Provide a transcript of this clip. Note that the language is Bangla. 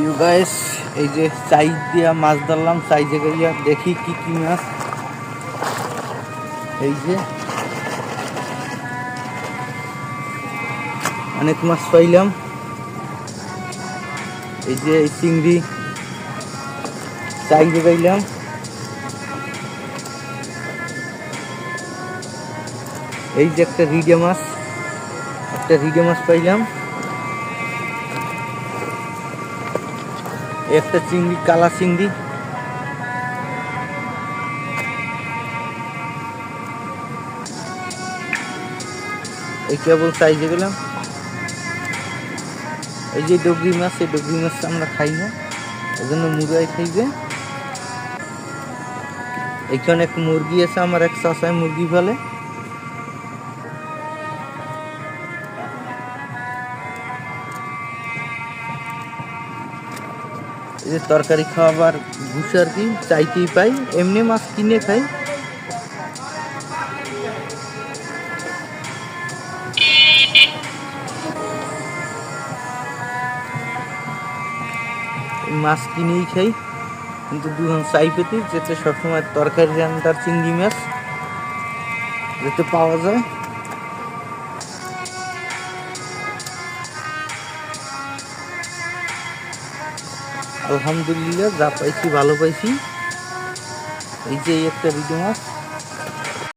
ইউ গাইস, এই যে সাইজ দিয়া মাছ ধরলাম, সাইজে গিয়া দেখি কি কি মাছ। এই যে অনেক মাছ পাইলাম। এই যে এই চিংড়ি সাইজে পাইলাম। এই যে একটা রিডে মাছ পাইলাম। একটা চিংড়ি, কালা চিংড়ি। এই কেবল সাইজে গেলাম। এই যে ডগরি মাছ, এই ডগরি মাছ আমরা খাই না, এই জন্য মুরগাই খাইবে। এইখানে এক মুরগি আছে, আমার এক চাচায় মুরগি ফেলে। এই যে তরকারি খাওয়াবার ঘুষ আর কি চাইতেই পাই, এমনি মাছ কিনে খাই। মাছ কিনেই খাই, কিন্তু দুজন চাই পেতে যেতে সবসময় তরকারি রান্নার চিংড়ি মাছ যাতে পাওয়া যায়। আলহামদুলিল্লাহ, যা পাইছি ভালো পাইছি। এই যে একটা রিডে মাছ।